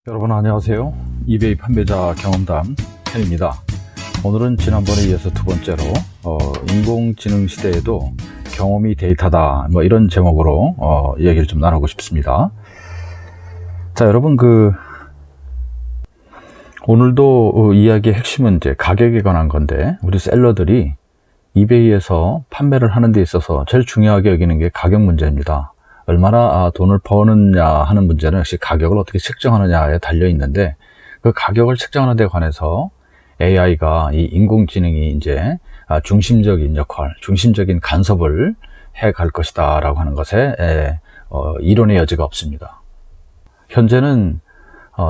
여러분 안녕하세요. 이베이 판매자 경험담 켄입니다. 오늘은 지난번에 이어서 두 번째로 인공지능 시대에도 경험이 데이터다 이런 제목으로 얘기를 좀 나누고 싶습니다. 자, 여러분 오늘도 이야기의 핵심은 이제 가격에 관한 건데, 우리 셀러들이 이베이에서 판매를 하는 데 있어서 제일 중요하게 여기는 게 가격 문제입니다. 얼마나 돈을 버느냐 하는 문제는 역시 가격을 어떻게 측정하느냐에 달려 있는데, 그 가격을 측정하는 데 관해서 AI가, 이 인공지능이 이제 중심적인 역할, 중심적인 간섭을 해 갈 것이다 라고 하는 것에 이론의 여지가 없습니다. 현재는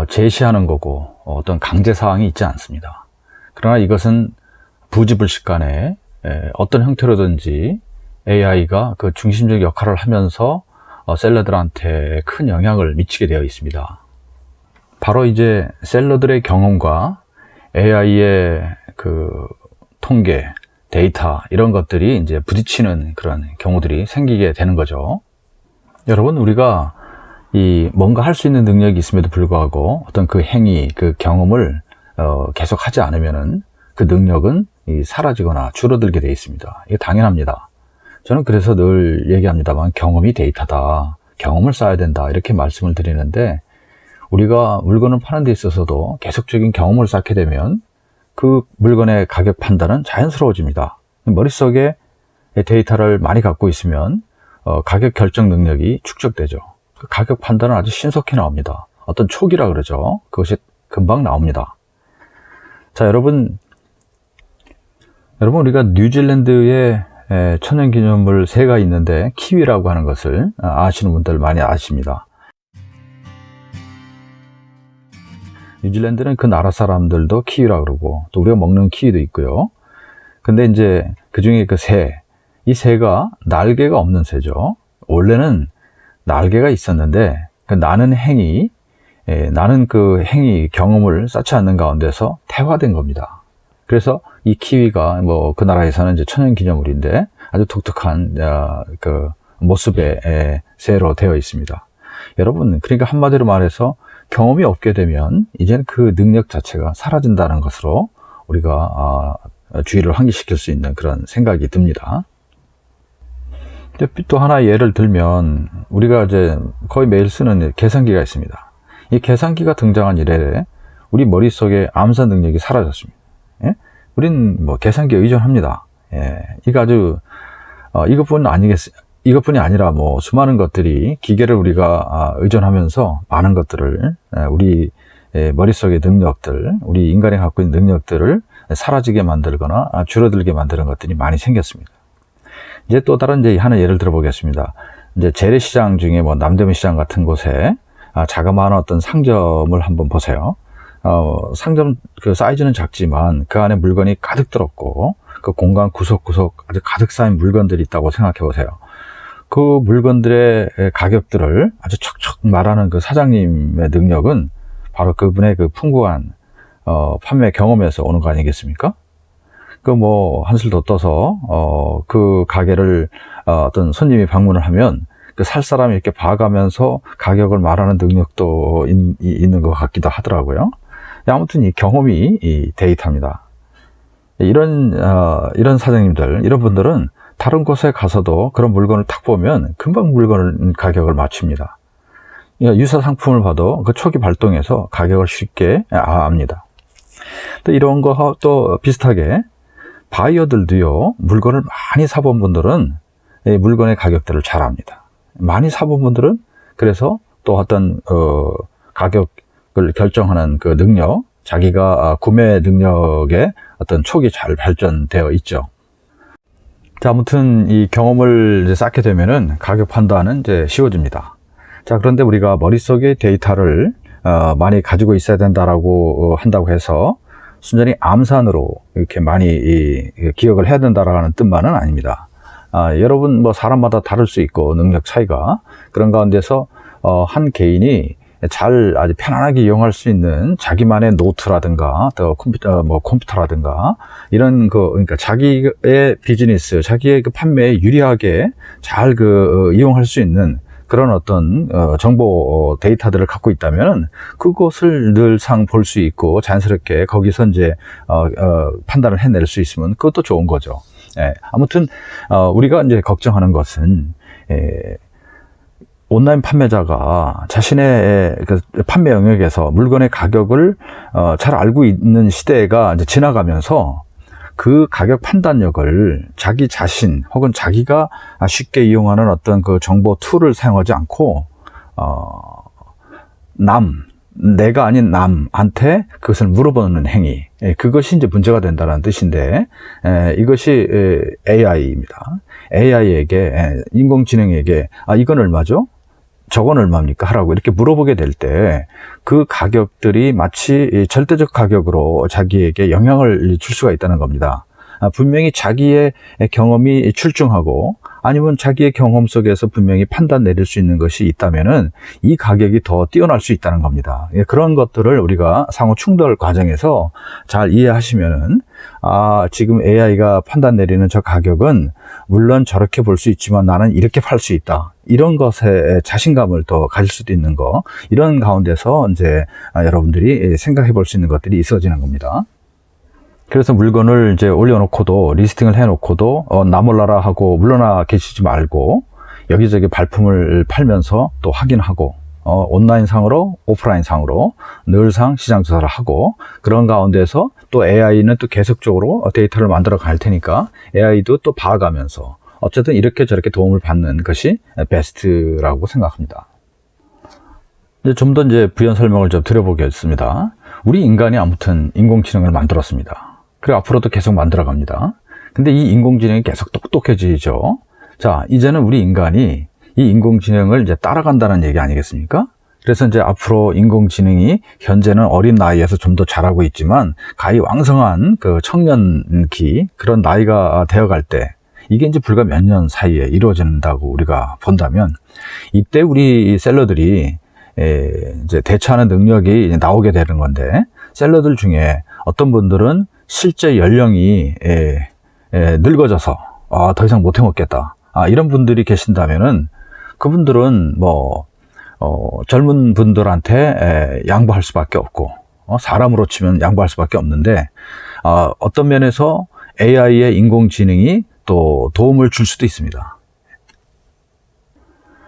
제시하는 거고 어떤 강제사항이 있지 않습니다. 그러나 이것은 부지불식간에 어떤 형태로든지 AI가 그 중심적 역할을 하면서 셀러들한테 큰 영향을 미치게 되어 있습니다. 바로 이제 셀러들의 경험과 AI의 그 통계, 데이터 이런 것들이 이제 부딪히는 그런 경우들이 생기게 되는 거죠. 여러분, 우리가 이 뭔가 할 수 있는 능력이 있음에도 불구하고 어떤 그 행위, 그 경험을 계속 하지 않으면은 그 능력은 사라지거나 줄어들게 되어 있습니다. 이게 당연합니다. 저는 그래서 늘 얘기합니다만 경험이 데이터다, 경험을 쌓아야 된다 이렇게 말씀을 드리는데, 우리가 물건을 파는 데 있어서도 계속적인 경험을 쌓게 되면 그 물건의 가격 판단은 자연스러워집니다. 머릿속에 데이터를 많이 갖고 있으면 가격 결정 능력이 축적되죠. 그 가격 판단은 아주 신속히 나옵니다. 어떤 촉이라 그러죠. 그것이 금방 나옵니다. 자, 여러분 우리가 뉴질랜드에 천연기념물 새가 있는데 키위라고 하는 것을 아시는 분들 많이 아십니다. 뉴질랜드는 그 나라 사람들도 키위라고 그러고, 또 우리가 먹는 키위도 있고요. 근데 이제 그 중에 이 새가 날개가 없는 새죠. 원래는 날개가 있었는데 나는 그 행위 경험을 쌓지 않는 가운데서 태화된 겁니다. 그래서 이 키위가 그 나라에서는 이제 천연기념물인데 아주 독특한 그 모습의 새로 되어 있습니다. 여러분, 그러니까 한마디로 말해서 경험이 없게 되면 이제는 그 능력 자체가 사라진다는 것으로 우리가 주의를 환기시킬 수 있는 그런 생각이 듭니다. 또 하나 예를 들면, 우리가 이제 거의 매일 쓰는 계산기가 있습니다. 이 계산기가 등장한 이래 우리 머릿속에 암산 능력이 사라졌습니다. 예? 우린 계산기에 의존합니다. 예. 이것뿐이 아니라 수많은 것들이, 기계를 우리가 의존하면서 많은 것들을, 우리 머릿속의 능력들, 우리 인간이 갖고 있는 능력들을 사라지게 만들거나 줄어들게 만드는 것들이 많이 생겼습니다. 이제 또 다른 하나 예를 들어보겠습니다. 이제 재래시장 중에 남대문 시장 같은 곳에 자그마한 어떤 상점을 한번 보세요. 상점 그 사이즈는 작지만 그 안에 물건이 가득 들었고, 그 공간 구석구석 아주 가득 쌓인 물건들이 있다고 생각해 보세요. 그 물건들의 가격들을 아주 척척 말하는 그 사장님의 능력은 바로 그분의 그 풍부한 판매 경험에서 오는 거 아니겠습니까? 한술 더 떠서 그 가게를 어떤 손님이 방문을 하면 그 살 사람이 이렇게 봐가면서 가격을 말하는 능력도 있는 것 같기도 하더라고요. 아무튼 이 경험이 이 데이터입니다. 이런 사장님들, 이런 분들은 다른 곳에 가서도 그런 물건을 딱 보면 금방 가격을 맞춥니다. 유사 상품을 봐도 그 초기 발동해서 가격을 쉽게 압니다. 또 이런 거 또 비슷하게 바이어들도요, 물건을 많이 사본 분들은 이 물건의 가격들을 잘 압니다. 많이 사본 분들은 그래서 또 어떤 가격을 결정하는 그 능력, 자기가 구매 능력의 어떤 촉이 잘 발전되어 있죠. 자, 아무튼 이 경험을 이제 쌓게 되면은 가격 판단은 이제 쉬워집니다. 자, 그런데 우리가 머릿속에 데이터를 많이 가지고 있어야 된다라고 한다고 해서 순전히 암산으로 이렇게 많이 기억을 해야 된다라는 뜻만은 아닙니다. 여러분 사람마다 다를 수 있고, 능력 차이가, 그런 가운데서 한 개인이 아주 편안하게 이용할 수 있는 자기만의 노트라든가 또 컴퓨터라든가 이런 그러니까 자기의 비즈니스, 자기의 그 판매에 유리하게 잘 이용할 수 있는 그런 어떤 정보 데이터들을 갖고 있다면 그것을 늘상 볼 수 있고 자연스럽게 거기서 이제 판단을 해낼 수 있으면 그것도 좋은 거죠. 예, 아무튼 우리가 이제 걱정하는 것은 온라인 판매자가 자신의 그 판매 영역에서 물건의 가격을 잘 알고 있는 시대가 이제 지나가면서 그 가격 판단력을 자기 자신 혹은 자기가 쉽게 이용하는 어떤 그 정보 툴을 사용하지 않고 내가 아닌 남한테 그것을 물어보는 행위, 그것이 이제 문제가 된다는 뜻인데, 이것이 AI입니다. AI에게, 인공지능에게 이건 얼마죠? 저건 얼마입니까? 하라고 이렇게 물어보게 될 때 그 가격들이 마치 절대적 가격으로 자기에게 영향을 줄 수가 있다는 겁니다. 분명히 자기의 경험이 출중하고 아니면 자기의 경험 속에서 분명히 판단 내릴 수 있는 것이 있다면은 이 가격이 더 뛰어날 수 있다는 겁니다. 그런 것들을 우리가 상호 충돌 과정에서 잘 이해하시면은 지금 AI가 판단 내리는 저 가격은 물론 저렇게 볼 수 있지만 나는 이렇게 팔 수 있다. 이런 것에 자신감을 더 가질 수도 있는 거, 이런 가운데서 이제 여러분들이 생각해 볼 수 있는 것들이 있어지는 겁니다. 그래서 물건을 이제 올려놓고도, 리스팅을 해놓고도 나 몰라라 하고 물러나 계시지 말고 여기저기 발품을 팔면서 또 확인하고 온라인 상으로 오프라인 상으로 늘상 시장 조사를 하고, 그런 가운데서 또 AI는 또 계속적으로 데이터를 만들어 갈 테니까 AI도 또 봐가면서 어쨌든 이렇게 저렇게 도움을 받는 것이 베스트라고 생각합니다. 이제 좀 더 이제 부연 설명을 좀 드려보겠습니다. 우리 인간이 아무튼 인공지능을 만들었습니다. 그리고 앞으로도 계속 만들어 갑니다. 근데 이 인공지능이 계속 똑똑해지죠. 자, 이제는 우리 인간이 이 인공지능을 이제 따라간다는 얘기 아니겠습니까? 그래서 이제 앞으로 인공지능이 현재는 어린 나이에서 좀 더 잘하고 있지만 가히왕성한 그 청년기, 그런 나이가 되어갈 때, 이게 이제 불과 몇 년 사이에 이루어진다고 우리가 본다면, 이때 우리 셀러들이 이제 대처하는 능력이 이제 나오게 되는 건데, 셀러들 중에 어떤 분들은 실제 연령이 늙어져서 더 이상 못 해먹겠다, 이런 분들이 계신다면은 그분들은 뭐 젊은 분들한테 양보할 수밖에 없고, 사람으로 치면 양보할 수밖에 없는데, 어떤 면에서 AI의 인공지능이 또 도움을 줄 수도 있습니다.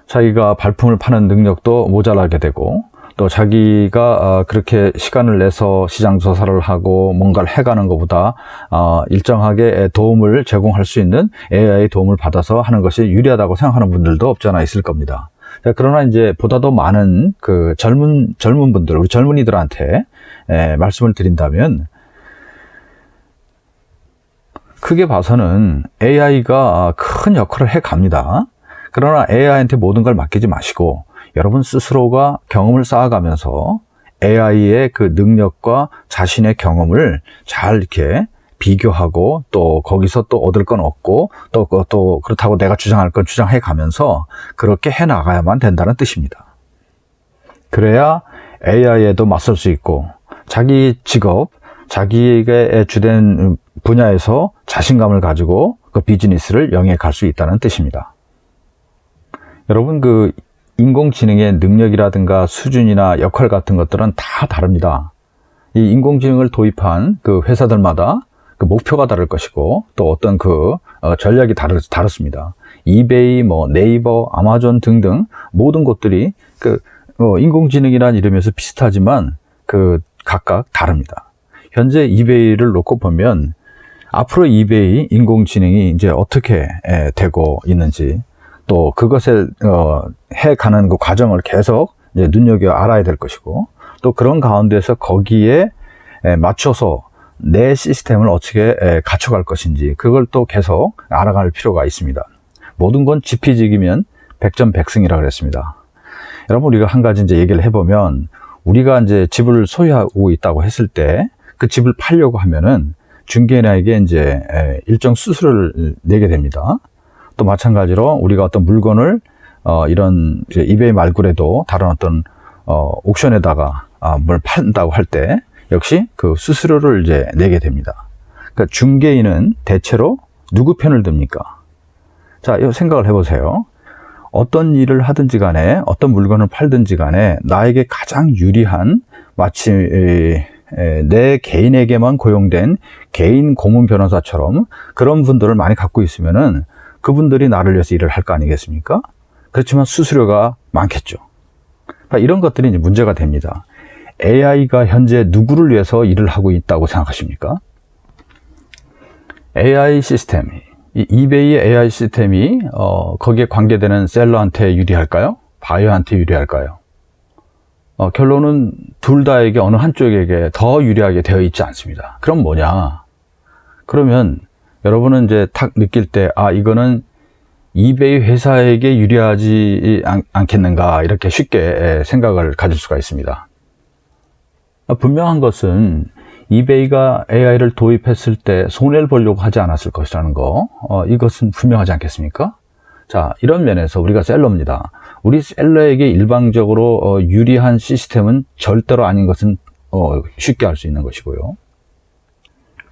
자기가 발품을 파는 능력도 모자라게 되고, 또 자기가 그렇게 시간을 내서 시장 조사를 하고 뭔가를 해가는 것보다 일정하게 도움을 제공할 수 있는 AI의 도움을 받아서 하는 것이 유리하다고 생각하는 분들도 없지 않아 있을 겁니다. 그러나 이제 보다 더 많은 그 젊은 분들, 우리 젊은이들한테 말씀을 드린다면, 크게 봐서는 AI가 큰 역할을 해 갑니다. 그러나 AI한테 모든 걸 맡기지 마시고 여러분 스스로가 경험을 쌓아가면서 AI의 그 능력과 자신의 경험을 잘 이렇게 비교하고, 또 거기서 또 얻을 건 얻고, 또 그렇다고 내가 주장할 건 주장해 가면서 그렇게 해 나가야만 된다는 뜻입니다. 그래야 AI에도 맞설 수 있고, 자기 직업, 자기에게 주된 분야에서 자신감을 가지고 그 비즈니스를 영위해 갈 수 있다는 뜻입니다. 여러분, 그 인공지능의 능력이라든가 수준이나 역할 같은 것들은 다 다릅니다. 이 인공지능을 도입한 그 회사들마다 그 목표가 다를 것이고, 또 어떤 그 전략이 다릅니다. 이베이, 뭐 네이버, 아마존 등등 모든 곳들이 그 인공지능이라는 이름에서 비슷하지만 그 각각 다릅니다. 현재 이베이를 놓고 보면 앞으로 이베이 인공지능이 이제 어떻게 되고 있는지, 또 그것을 해가는 그 과정을 계속 이제 눈여겨 알아야 될 것이고, 또 그런 가운데서 거기에 맞춰서 내 시스템을 어떻게 갖춰갈 것인지, 그걸 또 계속 알아갈 필요가 있습니다. 모든 건 지피지기면 백전백승이라고 그랬습니다. 여러분, 우리가 한 가지 이제 얘기를 해보면, 우리가 이제 집을 소유하고 있다고 했을 때 그 집을 팔려고 하면은 중개인에게 이제 일정 수수료를 내게 됩니다. 또 마찬가지로 우리가 어떤 물건을 이런 이제 이베이 말고라도 다른 어떤 옥션에다가 뭘 판다고 할 때 역시 그 수수료를 이제 내게 됩니다. 그러니까 중개인은 대체로 누구 편을 듭니까? 자, 이 생각을 해보세요. 어떤 일을 하든지 간에 어떤 물건을 팔든지 간에 나에게 가장 유리한 마치 내 개인에게만 고용된 개인 고문 변호사처럼 그런 분들을 많이 갖고 있으면은 그분들이 나를 위해서 일을 할 거 아니겠습니까? 그렇지만 수수료가 많겠죠. 그러니까 이런 것들이 이제 문제가 됩니다. AI가 현재 누구를 위해서 일을 하고 있다고 생각하십니까? AI 시스템, 이 이베이의 AI 시스템이 거기에 관계되는 셀러한테 유리할까요? 바이어한테 유리할까요? 결론은 둘 다에게 어느 한쪽에게 더 유리하게 되어 있지 않습니다. 그럼 뭐냐? 그러면 여러분은 이제 탁 느낄 때, 이거는 이베이 회사에게 유리하지 않겠는가, 이렇게 쉽게 생각을 가질 수가 있습니다. 분명한 것은 이베이가 AI를 도입했을 때 손해를 보려고 하지 않았을 것이라는 거, 이것은 분명하지 않겠습니까? 자, 이런 면에서 우리가 셀러입니다. 우리 셀러에게 일방적으로 유리한 시스템은 절대로 아닌 것은 쉽게 알 수 있는 것이고요.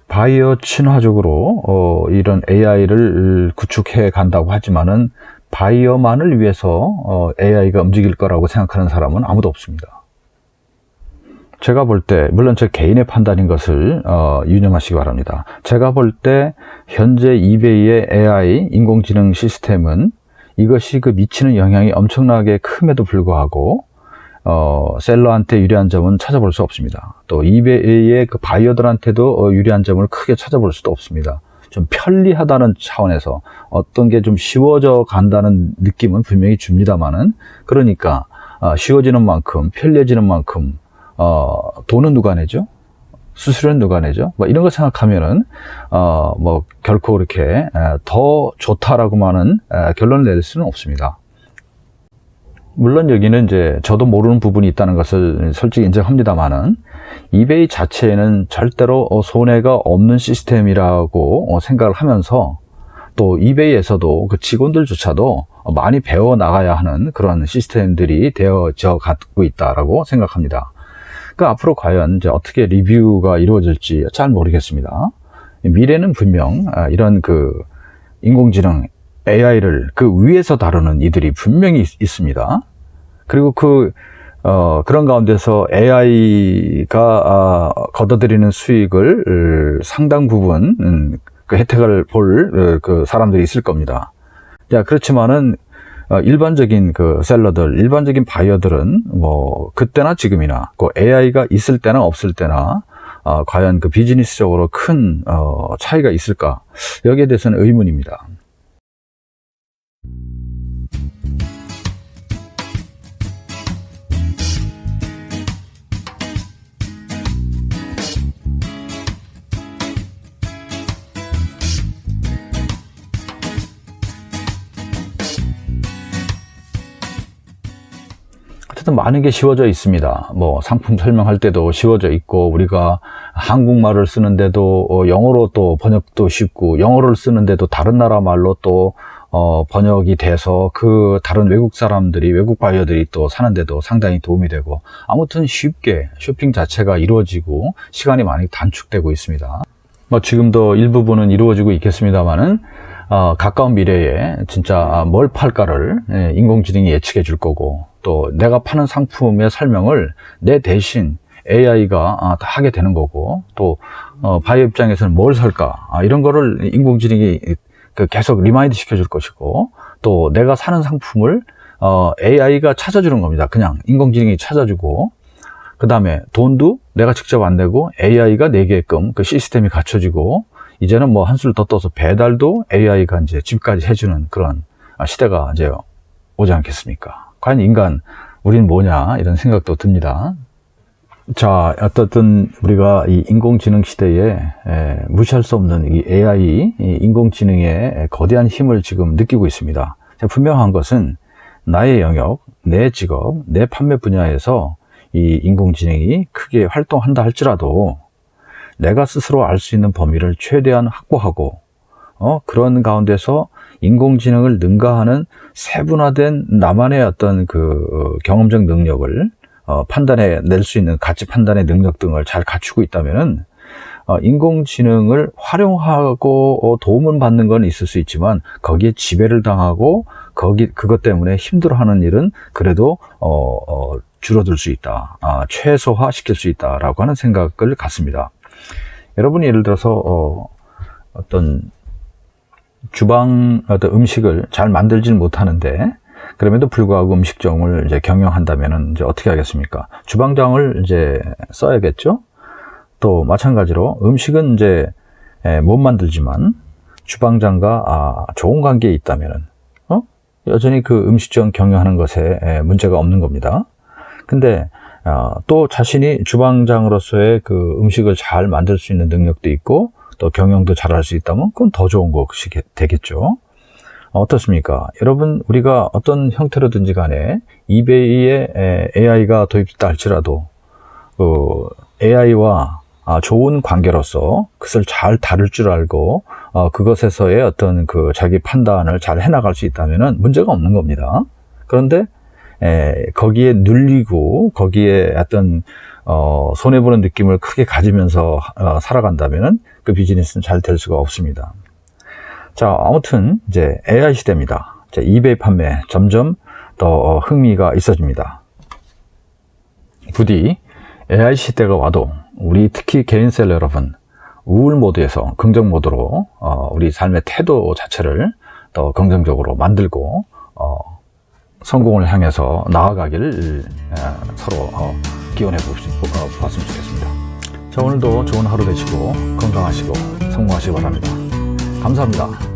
바이어 친화적으로 이런 AI를 구축해 간다고 하지만은 바이어만을 위해서 AI가 움직일 거라고 생각하는 사람은 아무도 없습니다. 제가 볼 때, 물론 제 개인의 판단인 것을 유념하시기 바랍니다. 제가 볼 때 현재 이베이의 AI 인공지능 시스템은 이것이 미치는 영향이 엄청나게 큼에도 불구하고 셀러한테 유리한 점은 찾아볼 수 없습니다. 또 이베이의 그 바이어들한테도 유리한 점을 크게 찾아볼 수도 없습니다. 좀 편리하다는 차원에서 어떤 게 좀 쉬워져 간다는 느낌은 분명히 줍니다만은, 그러니까 쉬워지는 만큼 편리해지는 만큼 돈은 누가 내죠? 수수료는 누가 내죠? 뭐 이런 거 생각하면은 뭐 결코 그렇게 더 좋다라고만은 결론을 낼 수는 없습니다. 물론 여기는 이제 저도 모르는 부분이 있다는 것을 솔직히 인정합니다만은 이베이 자체에는 절대로 손해가 없는 시스템이라고 생각을 하면서, 또 이베이에서도 그 직원들조차도 많이 배워 나가야 하는 그런 시스템들이 되어져 가고 있다라고 생각합니다. 그 앞으로 과연 이제 어떻게 리뷰가 이루어질지 잘 모르겠습니다. 미래는 분명 이런 인공지능 AI를 위에서 다루는 이들이 분명히 있습니다. 그리고 그런 가운데서 AI가 걷어들이는 수익을 상당 부분 그 혜택을 볼 사람들이 있을 겁니다. 자, 그렇지만은 일반적인 셀러들, 일반적인 바이어들은 뭐 그때나 지금이나 AI가 있을 때나 없을 때나 과연 비즈니스적으로 큰 차이가 있을까? 여기에 대해서는 의문입니다. 어쨌든 많은 게 쉬워져 있습니다. 뭐 상품 설명할 때도 쉬워져 있고, 우리가 한국말을 쓰는데도 영어로 또 번역도 쉽고, 영어를 쓰는데도 다른 나라 말로 또 번역이 돼서 그 다른 외국 사람들이, 외국 바이어들이 또 사는데도 상당히 도움이 되고, 아무튼 쉽게 쇼핑 자체가 이루어지고 시간이 많이 단축되고 있습니다. 뭐 지금도 일부분은 이루어지고 있겠습니다만은 가까운 미래에 진짜 뭘 팔까를 인공지능이 예측해 줄 거고, 또 내가 파는 상품의 설명을 내 대신 AI가 다 하게 되는 거고, 또 바이어 입장에서는 뭘 살까, 이런 거를 인공지능이 계속 리마인드 시켜줄 것이고, 또 내가 사는 상품을 AI가 찾아주는 겁니다. 그냥 인공지능이 찾아주고, 그 다음에 돈도 내가 직접 안 내고 AI가 내게끔 그 시스템이 갖춰지고, 이제는 뭐 한술 더 떠서 배달도 AI가 이제 집까지 해주는 그런 시대가 이제 오지 않겠습니까? 과연 인간, 우린 뭐냐, 이런 생각도 듭니다. 자, 어떻든 우리가 이 인공지능 시대에 무시할 수 없는 이 AI, 이 인공지능의 거대한 힘을 지금 느끼고 있습니다. 분명한 것은 나의 영역, 내 직업, 내 판매 분야에서 이 인공지능이 크게 활동한다 할지라도 내가 스스로 알 수 있는 범위를 최대한 확보하고, 그런 가운데서 인공지능을 능가하는 세분화된 나만의 어떤 경험적 능력을 판단해 낼 수 있는 가치 판단의 능력 등을 잘 갖추고 있다면은 인공지능을 활용하고 도움을 받는 건 있을 수 있지만, 거기에 지배를 당하고 그것 때문에 힘들어하는 일은 그래도 줄어들 수 있다, 최소화 시킬 수 있다라고 하는 생각을 갖습니다. 여러분이 예를 들어서 어떤 어떤 음식을 잘 만들지는 못하는데 그럼에도 불구하고 음식점을 이제 경영한다면은 이제 어떻게 하겠습니까? 주방장을 이제 써야겠죠? 또 마찬가지로 음식은 이제 못 만들지만 주방장과 좋은 관계에 있다면은 여전히 그 음식점 경영하는 것에 문제가 없는 겁니다. 근데 또 자신이 주방장으로서의 그 음식을 잘 만들 수 있는 능력도 있고 또 경영도 잘 할 수 있다면 그건 더 좋은 것이 되겠죠. 어떻습니까? 여러분, 우리가 어떤 형태로든지 간에 이베이에 AI가 도입됐다 할지라도 그 AI와 좋은 관계로서 그것을 잘 다룰 줄 알고 그것에서의 어떤 그 자기 판단을 잘 해나갈 수 있다면 문제가 없는 겁니다. 그런데 거기에 눌리고 거기에 어떤 손해보는 느낌을 크게 가지면서 살아간다면 그 비즈니스는 잘 될 수가 없습니다. 자, 아무튼 이제 AI 시대입니다. 이베이 판매 점점 더 흥미가 있어집니다. 부디 AI 시대가 와도 우리 특히 개인셀러 여러분, 우울 모드에서 긍정 모드로 우리 삶의 태도 자체를 더 긍정적으로 만들고 성공을 향해서 나아가기를 서로 기원해 보았으면 좋겠습니다. 자, 오늘도 좋은 하루 되시고 건강하시고 성공하시기 바랍니다. 감사합니다.